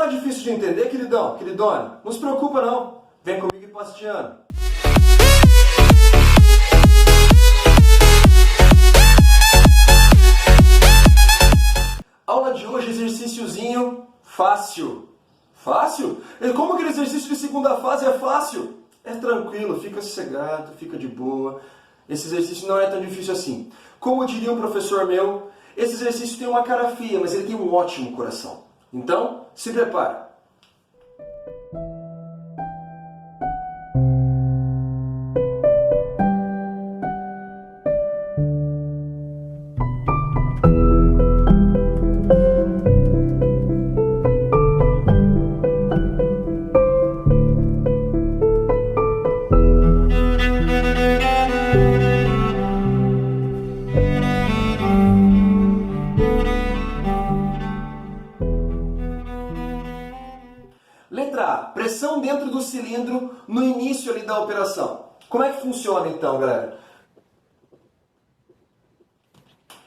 é difícil de entender, queridão, queridona? Não se preocupa não. Vem comigo e passe de ano. Aula de hoje, exercíciozinho fácil. Fácil? E como aquele exercício de segunda fase é fácil? É tranquilo, fica sossegado, fica de boa. Esse exercício não é tão difícil assim. Como diria um professor meu, esse exercício tem uma cara feia, mas ele tem um ótimo coração. Então, se prepara. Letra A. Pressão dentro do cilindro no início ali da operação. Como é que funciona então, galera?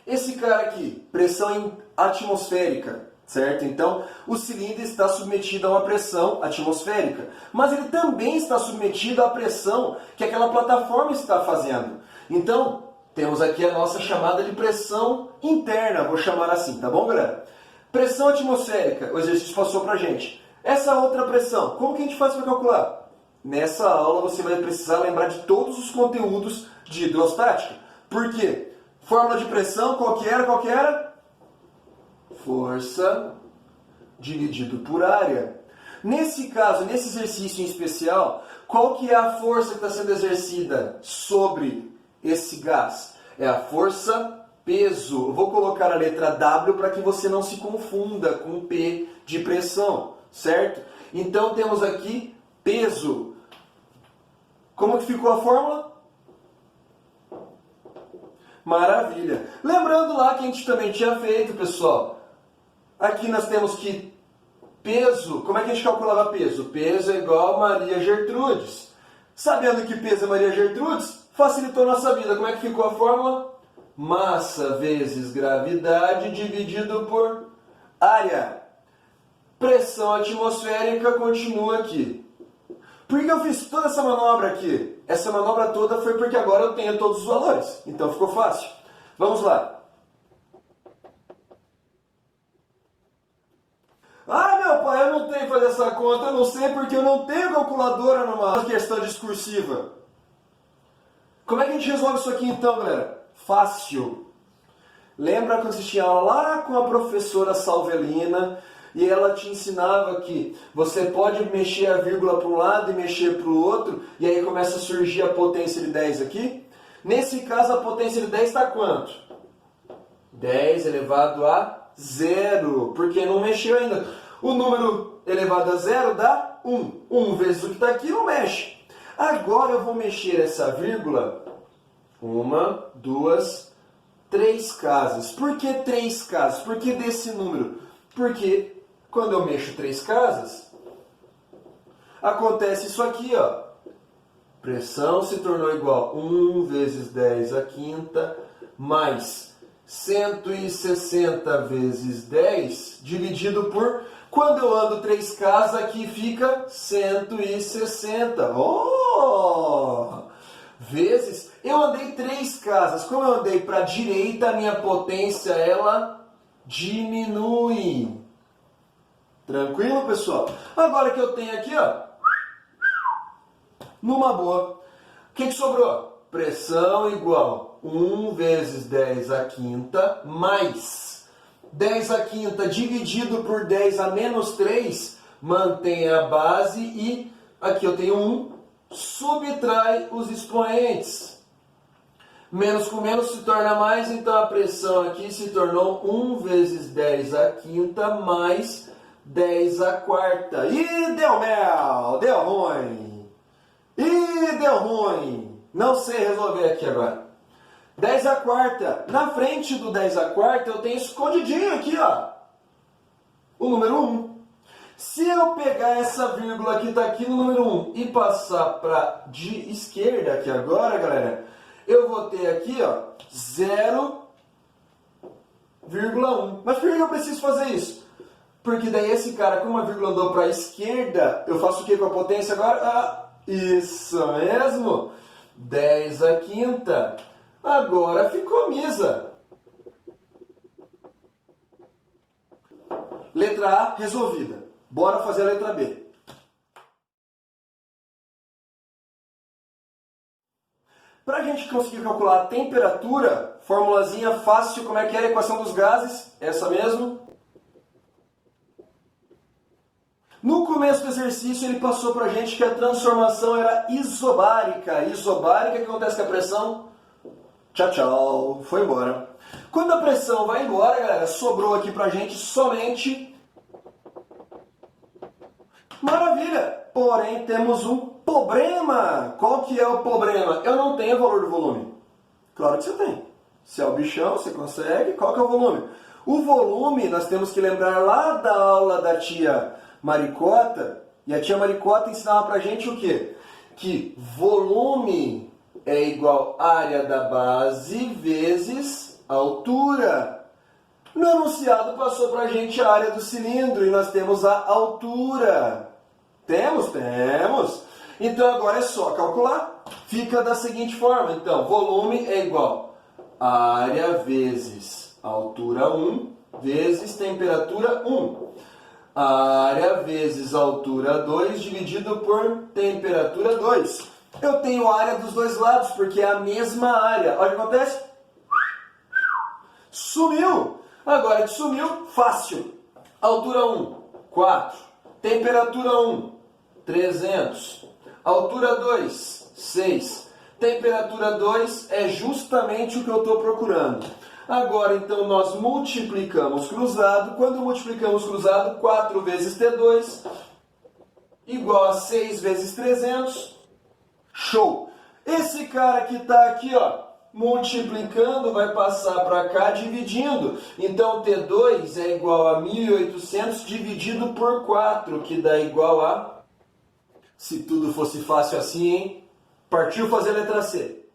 Esse cara aqui, pressão atmosférica, certo? Então, o cilindro está submetido a uma pressão atmosférica, mas ele também está submetido à pressão que aquela plataforma está fazendo. Então, temos aqui a nossa chamada de pressão interna, vou chamar assim, tá bom, galera? Pressão atmosférica, o exercício passou pra gente. Essa outra pressão, como que a gente faz para calcular? Nessa aula você vai precisar lembrar de todos os conteúdos de hidrostática. Por quê? Fórmula de pressão, qual que era? Qual que era? Força dividido por área. Nesse caso, nesse exercício em especial, qual que é a força que está sendo exercida sobre esse gás? É a força peso. Eu vou colocar a letra W para que você não se confunda com P de pressão, certo? Então temos aqui peso. Como que ficou a fórmula? Maravilha! Lembrando lá que a gente também tinha feito, pessoal, aqui nós temos que peso, como é que a gente calculava peso? Peso é igual a Maria Gertrudes. Sabendo que peso é Maria Gertrudes, facilitou nossa vida. Como é que ficou a fórmula? Massa vezes gravidade dividido por área. Pressão atmosférica continua aqui. Por que eu fiz toda essa manobra aqui? Essa manobra toda foi porque agora eu tenho todos os valores. Então ficou fácil. Vamos lá. Ah, meu pai, eu não tenho que fazer essa conta. Eu não sei porque eu não tenho calculadora numa questão discursiva. Como é que a gente resolve isso aqui então, galera? Fácil. Lembra quando você tinha aula lá com a professora Salvelina e ela te ensinava que você pode mexer a vírgula para um lado e mexer para o outro, e aí começa a surgir a potência de 10 aqui? Nesse caso, a potência de 10 está quanto? 10 elevado a 0, porque não mexeu ainda. O número elevado a 0 dá 1. 1 vezes o que está aqui não mexe. Agora eu vou mexer essa vírgula 1, 2, 3 casas. Por que 3 casas? Por que desse número? Porque quando eu mexo 3 casas, acontece isso aqui, ó. Pressão se tornou igual a 1 vezes 10 à quinta, mais 160 vezes 10, dividido por... Quando eu ando 3 casas, aqui fica 160. Oh! Vezes... Eu andei 3 casas. Como eu andei para a direita, a minha potência, ela diminui. Tranquilo, pessoal? Agora que eu tenho aqui, ó, numa boa, o que sobrou? Pressão igual 1 vezes 10 à quinta, mais 10 à quinta dividido por 10 a menos 3, mantém a base e aqui eu tenho 1, subtrai os expoentes. Menos com menos se torna mais, então a pressão aqui se tornou 1 vezes 10 à quinta mais 10 à quarta. Ih, deu mel! Deu ruim! Ih, deu ruim! Não sei resolver aqui agora. 10 à quarta. Na frente do 10 à quarta eu tenho escondidinho aqui, ó, o número 1. Se eu pegar essa vírgula que está aqui no número 1 e passar para de esquerda aqui agora, galera, eu vou ter aqui, ó, 0,1. Mas por que eu preciso fazer isso? Porque daí esse cara, como a vírgula andou para a esquerda, eu faço o que com a potência agora? Ah, isso mesmo! 10 à quinta. Agora ficou misa. Letra A resolvida. Bora fazer a letra B. Para a gente conseguir calcular a temperatura, formulazinha fácil, como é que era a equação dos gases? Essa mesmo. No começo do exercício, ele passou para a gente que a transformação era isobárica. Isobárica, o que acontece com a pressão? Tchau, tchau. Foi embora. Quando a pressão vai embora, galera, sobrou aqui para a gente somente... Maravilha! Porém, temos um problema. Qual que é o problema? Eu não tenho o valor do volume. Claro que você tem. Se é o bichão, você consegue. Qual que é o volume? O volume, nós temos que lembrar lá da aula da tia Maricota. E a tia Maricota ensinava pra gente o quê? Que volume é igual área da base vezes altura. No enunciado passou pra gente a área do cilindro e nós temos a altura. Temos? Temos. Então agora é só calcular. Fica da seguinte forma. Então, volume é igual a área vezes altura 1 vezes temperatura 1. A área vezes altura 2 dividido por temperatura 2. Eu tenho a área dos dois lados porque é a mesma área. Olha o que acontece. Sumiu. Agora que sumiu, fácil. Altura 1, 4. Temperatura 1, 300. Altura 2, 6. Temperatura 2 é justamente o que eu estou procurando. Agora, então, nós multiplicamos cruzado. Quando multiplicamos cruzado, 4 vezes T2 igual a 6 vezes 300. Show! Esse cara que está aqui, ó, multiplicando, vai passar para cá dividindo. Então, T2 é igual a 1.800 dividido por 4, que dá igual a... Se tudo fosse fácil assim, hein? Partiu fazer a letra C.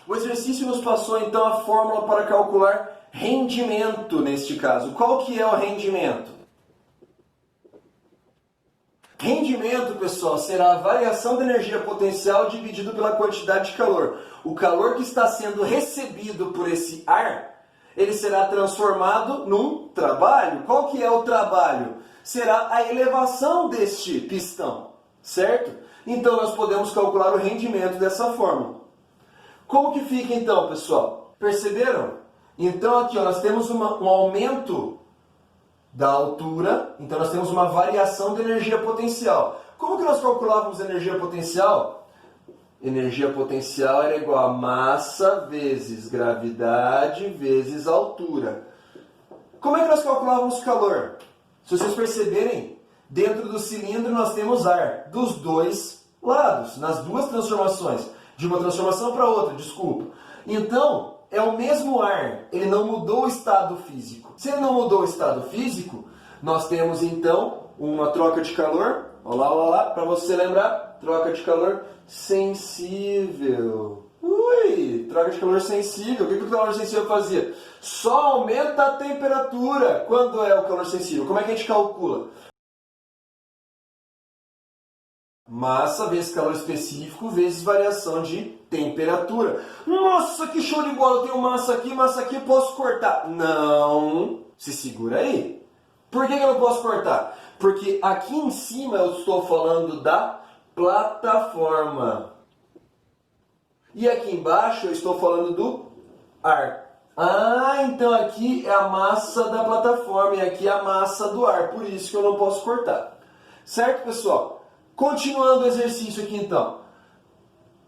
O exercício nos passou, então, a fórmula para calcular rendimento, neste caso. Qual que é o rendimento? Rendimento, pessoal, será a variação da energia potencial dividido pela quantidade de calor. O calor que está sendo recebido por esse ar, ele será transformado num trabalho. Qual que é o trabalho? Será a elevação deste pistão, certo? Então, nós podemos calcular o rendimento dessa forma. Como que fica então, pessoal? Perceberam? Então aqui ó, nós temos um aumento da altura, então nós temos uma variação de energia potencial. Como que nós calculávamos a energia potencial? Energia potencial era igual a massa vezes gravidade vezes altura. Como é que nós calculávamos o calor? Se vocês perceberem, dentro do cilindro nós temos ar dos dois lados, nas duas transformações. De uma transformação para outra, desculpa. Então, é o mesmo ar, ele não mudou o estado físico. Se ele não mudou o estado físico, nós temos então uma troca de calor, olá, olá, olá, para você lembrar, troca de calor sensível. Ui, troca de calor sensível. O que o calor sensível fazia? Só aumenta a temperatura. Quando é o calor sensível? Como é que a gente calcula? Massa vezes calor específico vezes variação de temperatura. Nossa, que show de bola! Eu tenho massa aqui, posso cortar? Não! Se segura aí. Por que eu não posso cortar? Porque aqui em cima eu estou falando da plataforma. E aqui embaixo eu estou falando do ar. Ah, então aqui é a massa da plataforma e aqui é a massa do ar. Por isso que eu não posso cortar. Certo, pessoal? Continuando o exercício aqui então,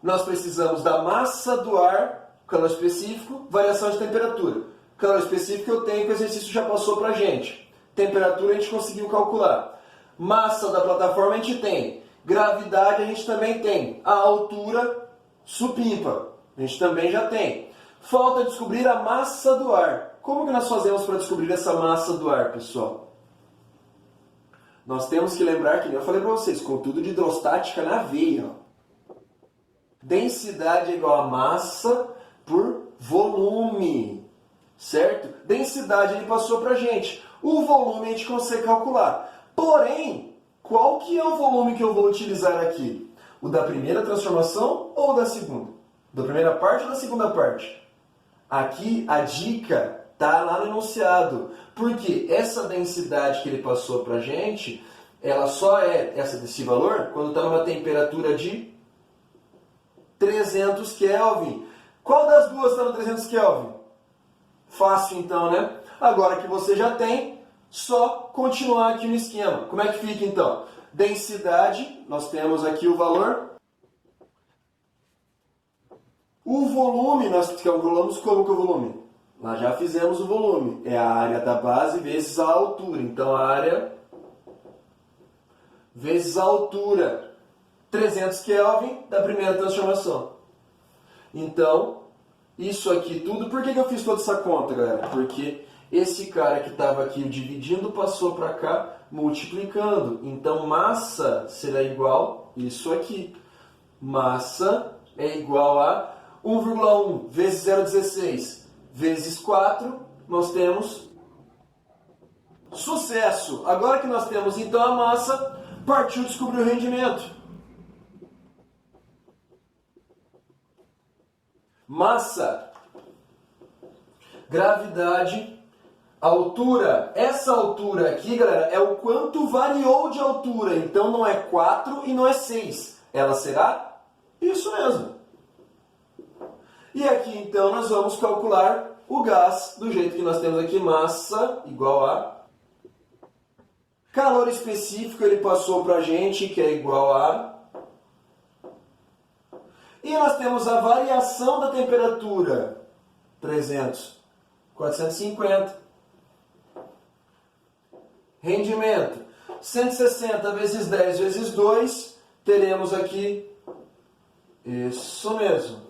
nós precisamos da massa do ar, calor específico, variação de temperatura. Calor específico eu tenho que o exercício já passou para a gente. Temperatura a gente conseguiu calcular. Massa da plataforma a gente tem. Gravidade a gente também tem. A altura supimpa, a gente também já tem. Falta descobrir a massa do ar. Como que nós fazemos para descobrir essa massa do ar, pessoal? Nós temos que lembrar, que nem eu falei para vocês, conteúdo de hidrostática na veia. Ó. Densidade é igual a massa por volume. certo? Densidade ele passou para a gente. O volume a gente consegue calcular. Porém, qual que é o volume que eu vou utilizar aqui? O da primeira transformação ou da segunda? Da primeira parte ou da segunda parte? Aqui a dica está lá no enunciado. Porque essa densidade que ele passou para a gente, ela só é desse valor quando está numa temperatura de 300 Kelvin. Qual das duas está no 300 Kelvin? Fácil então, né? Agora que você já tem, só continuar aqui no esquema. Como é que fica então? Densidade, nós temos aqui o valor. O volume, nós calculamos como que é o volume? Nós já fizemos o volume. É a área da base vezes a altura. Então, a área vezes a altura. 300 Kelvin da primeira transformação. Então, isso aqui tudo. Por que eu fiz toda essa conta, galera? Porque esse cara que estava aqui dividindo passou para cá multiplicando. Então, massa será igual a isso aqui. Massa é igual a 1,1 vezes 0,16 vezes 4. Nós temos sucesso. Agora que nós temos então a massa, partiu descobrir o rendimento. Massa, gravidade, altura. Essa altura aqui, galera, é o quanto variou de altura. Então não é 4 e não é 6. Ela será isso mesmo. E aqui então nós vamos calcular o gás do jeito que nós temos aqui. Massa igual a calor específico, ele passou para a gente, que é igual a... E nós temos a variação da temperatura, 300, 450. Rendimento, 160 vezes 10 vezes 2, teremos aqui, isso mesmo.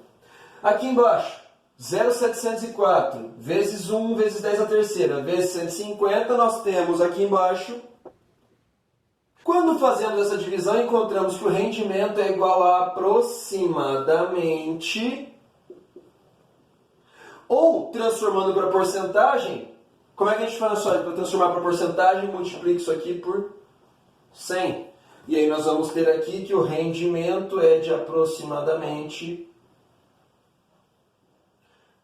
Aqui embaixo, 0,704 vezes 1 vezes 10 a terceira, vezes 150, nós temos aqui embaixo. Quando fazemos essa divisão, encontramos que o rendimento é igual a aproximadamente, ou transformando para porcentagem, como é que a gente faz isso? Para transformar para porcentagem, multiplica isso aqui por 100. E aí nós vamos ter aqui que o rendimento é de aproximadamente...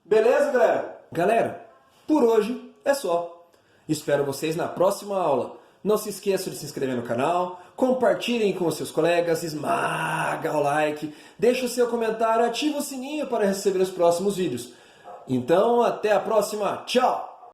Beleza, galera? Galera, por hoje é só. Espero vocês na próxima aula. Não se esqueçam de se inscrever no canal, compartilhem com os seus colegas, esmaga o like, deixa o seu comentário, ativa o sininho para receber os próximos vídeos. Então, até a próxima. Tchau!